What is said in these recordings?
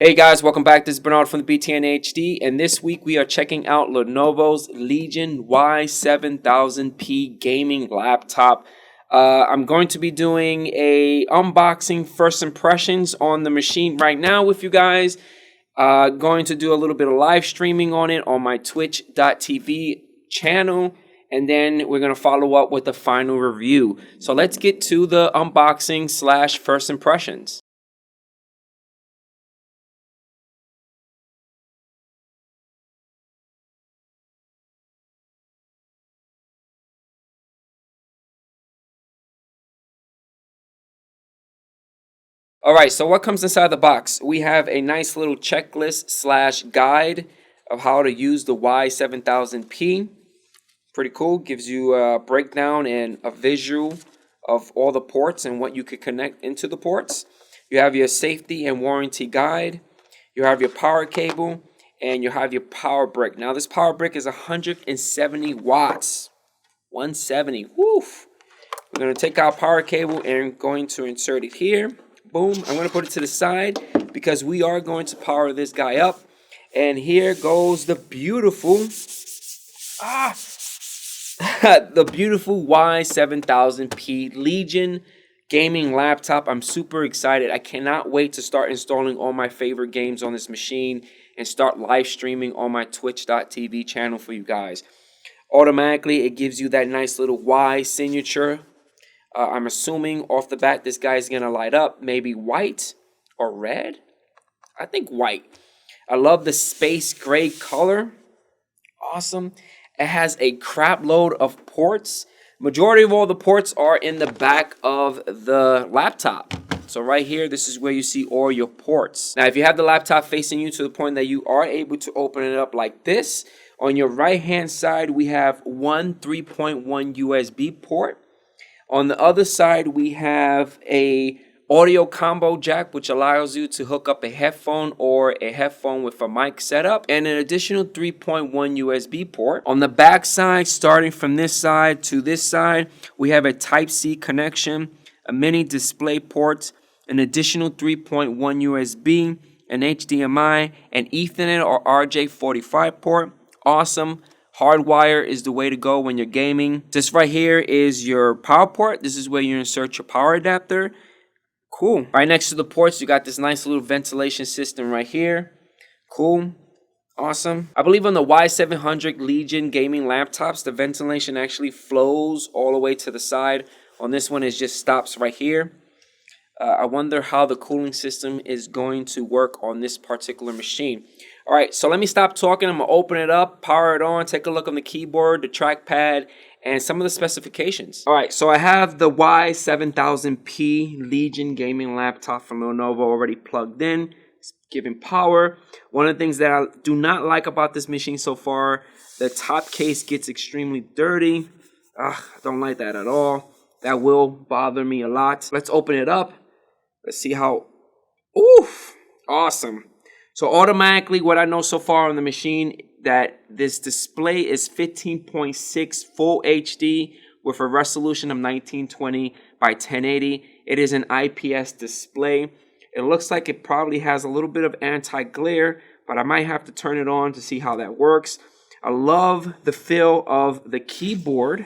Hey guys, welcome back. This is Bernard from the BTN HD, and this week we are checking out Lenovo's Legion Y7000P gaming laptop. I'm going to be doing a unboxing first impressions on the machine right now with you guys. Going to do a little bit of live streaming on it on my twitch.tv channel, and then we're going to follow up with the final review. So let's get to the unboxing / first impressions. All right, so what comes inside the box? We have a nice little checklist / guide of how to use the Y7000P. Pretty cool. Gives you a breakdown and a visual of all the ports and what you could connect into the ports. You have your safety and warranty guide. You have your power cable, and you have your power brick. Now, this power brick is 170 watts. 170. Woof. We're going to take our power cable and going to insert it here. Boom. I'm going to put it to the side because we are going to power this guy up. And here goes the beautiful, the beautiful Y7000P Legion gaming laptop. I'm super excited. I cannot wait to start installing all my favorite games on this machine and start live streaming on my twitch.tv channel for you guys. Automatically, it gives you that nice little Y signature. I'm assuming off the bat this guy's going to light up. Maybe white or red. I think white. I love the space gray color. Awesome. It has a crap load of ports. Majority of all the ports are in the back of the laptop. So right here, this is where you see all your ports. Now, if you have the laptop facing you to the point that you are able to open it up like this, on your right-hand side, we have one 3.1 USB port. On the other side, we have a audio combo jack, which allows you to hook up a headphone or a headphone with a mic setup, and an additional 3.1 USB port. On the back side, starting from this side to this side, we have a Type-C connection, a mini display port, an additional 3.1 USB, an HDMI, an Ethernet or RJ45 port. Awesome. Hardwire is the way to go when you're gaming. This right here is your power port. This is where you insert your power adapter. Cool. Right next to the ports, you got this nice little ventilation system right here. Cool. Awesome. I believe on the Y700 Legion gaming laptops, the ventilation actually flows all the way to the side. On this one, it just stops right here. I wonder how the cooling system is going to work on this particular machine. All right, so let me stop talking. I'm going to open it up, power it on, take a look on the keyboard, the trackpad, and some of the specifications. All right, so I have the Y7000P Legion gaming laptop from Lenovo already plugged in. It's giving power. One of the things that I do not like about this machine so far, the top case gets extremely dirty. I don't like that at all. That will bother me a lot. Let's open it up. Let's see how, oof, awesome. So automatically, what I know so far on the machine, that this display is 15.6 full HD with a resolution of 1920 by 1080. It is an IPS display. It looks like it probably has a little bit of anti-glare, but I might have to turn it on to see how that works. I love the feel of the keyboard.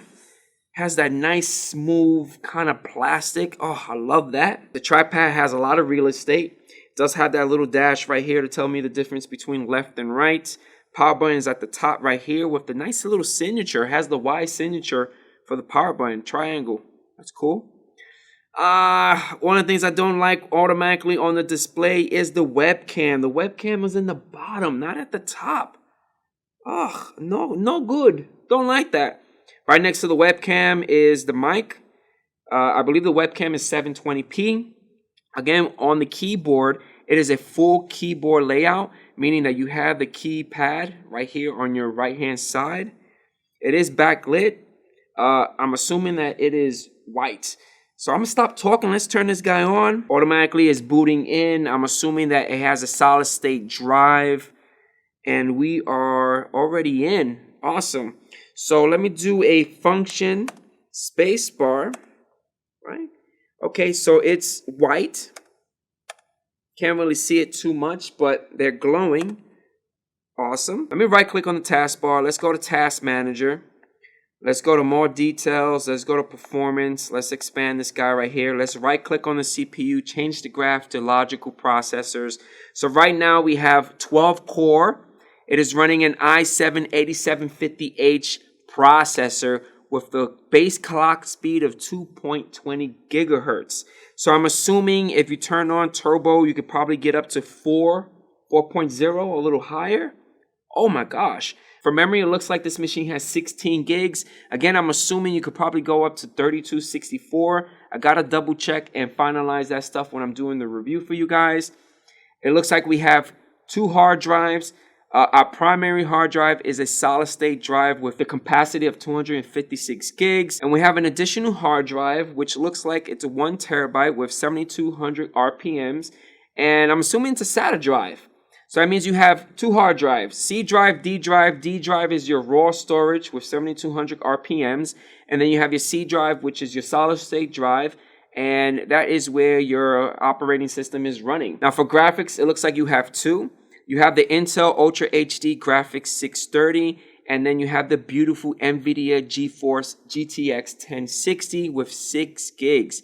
Has that nice smooth kind of plastic. Oh, I love that. The trackpad has a lot of real estate. It does have that little dash right here to tell me the difference between left and right. Power button is at the top right here with the nice little signature. It has the Y signature for the power button. Triangle. That's cool. One of the things I don't like automatically on the display is the webcam. The webcam is in the bottom, not at the top. Oh, no good. Don't like that. Right next to the webcam is the mic. I believe the webcam is 720p. Again, on the keyboard, it is a full keyboard layout, meaning that you have the keypad right here on your right-hand side. It is backlit. I'm assuming that it is white. So I'm going to stop talking. Let's turn this guy on. Automatically is booting in. I'm assuming that it has a solid-state drive. And we are already in. Awesome. So let me do a function spacebar, right? Okay, so it's white. Can't really see it too much, but they're glowing. Awesome. Let me right click on the taskbar. Let's go to Task Manager. Let's go to more details. Let's go to performance. Let's expand this guy right here. Let's right click on the CPU, change the graph to logical processors. So right now we have 12 core. It is running an i7-8750H processor with the base clock speed of 2.20 gigahertz. So I'm assuming if you turn on turbo, you could probably get up to 4.0, a little higher. Oh my gosh. For memory, it looks like this machine has 16 gigs. Again, I'm assuming you could probably go up to 3264. I gotta double check and finalize that stuff when I'm doing the review for you guys. It looks like we have 2 hard drives. Our primary hard drive is a solid state drive with the capacity of 256 gigs. And we have an additional hard drive, which looks like it's a 1 terabyte with 7200 RPMs. And I'm assuming it's a SATA drive. So that means you have 2 hard drives, C drive, D drive. D drive is your raw storage with 7200 RPMs. And then you have your C drive, which is your solid state drive. And that is where your operating system is running. Now for graphics, it looks like you have 2. You have the Intel Ultra HD Graphics 630, and then you have the beautiful NVIDIA GeForce GTX 1060 with 6 gigs.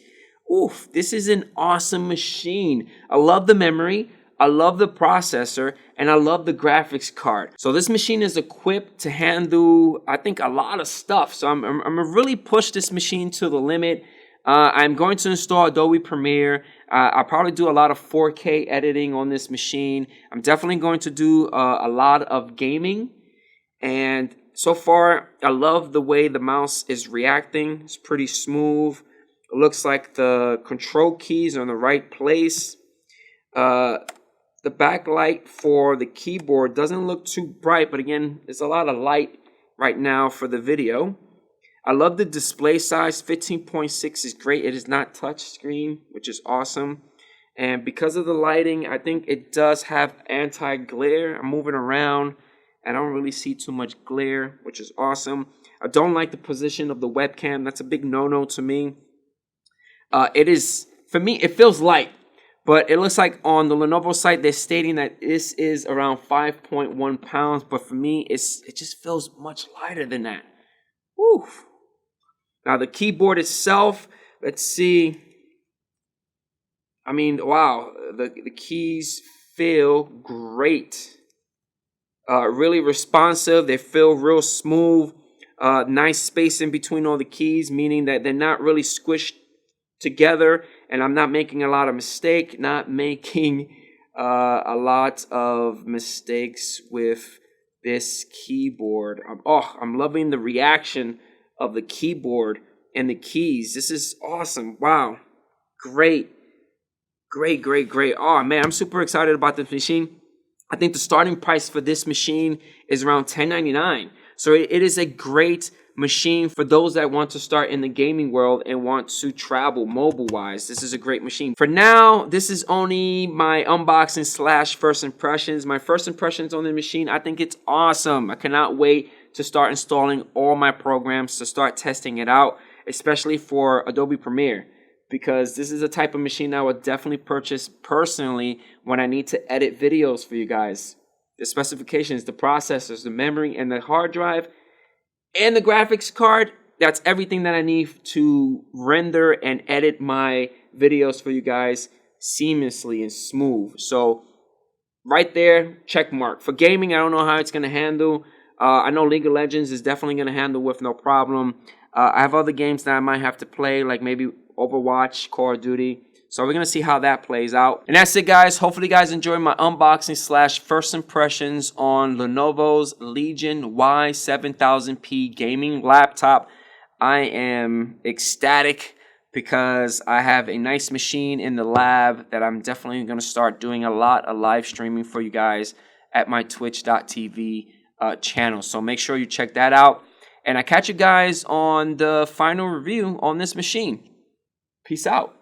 Oof, this is an awesome machine. I love the memory, I love the processor, and I love the graphics card. So this machine is equipped to handle, I think, a lot of stuff. So I'm gonna really push this machine to the limit. I'm going to install Adobe Premiere. I'll probably do a lot of 4K editing on this machine. I'm definitely going to do a lot of gaming. And so far, I love the way the mouse is reacting. It's pretty smooth. It looks like the control keys are in the right place. The backlight for the keyboard doesn't look too bright, but again, there's a lot of light right now for the video. I love the display size. 15.6 is great. It is not touch screen, which is awesome. And because of the lighting, I think it does have anti-glare. I'm moving around. I don't really see too much glare, which is awesome. I don't like the position of the webcam. That's a big no-no to me. For me, it feels light. But it looks like on the Lenovo site, they're stating that this is around 5.1 pounds. But for me, it just feels much lighter than that. Woo. Now the keyboard itself, let's see. I mean, wow, the keys feel great. Really responsive. They feel real smooth. Nice space in between all the keys, meaning that they're not really squished together. And I'm not making a lot of mistakes with this keyboard. I'm loving the reaction of the keyboard and the keys. This is awesome. Wow. Great. Oh man, I'm super excited about this machine. I think the starting price for this machine is around $10.99. So it is a great machine for those that want to start in the gaming world and want to travel mobile-wise. This is a great machine. For now, this is only my unboxing / first impressions. My first impressions on the machine, I think it's awesome. I cannot wait to start installing all my programs, to start testing it out, especially for Adobe Premiere, because this is a type of machine I would definitely purchase personally when I need to edit videos for you guys. The specifications, the processors, the memory, and the hard drive, and the graphics card, that's everything that I need to render and edit my videos for you guys seamlessly and smooth. So right there, check mark. For gaming, I don't know how it's going to handle. I know League of Legends is definitely going to handle with no problem. I have other games that I might have to play, like maybe Overwatch, Call of Duty. So we're going to see how that plays out. And that's it, guys. Hopefully you guys enjoyed my unboxing / first impressions on Lenovo's Legion Y7000P gaming laptop. I am ecstatic because I have a nice machine in the lab that I'm definitely going to start doing a lot of live streaming for you guys at my twitch.tv channel. So make sure you check that out. And I catch you guys on the final review on this machine. Peace out.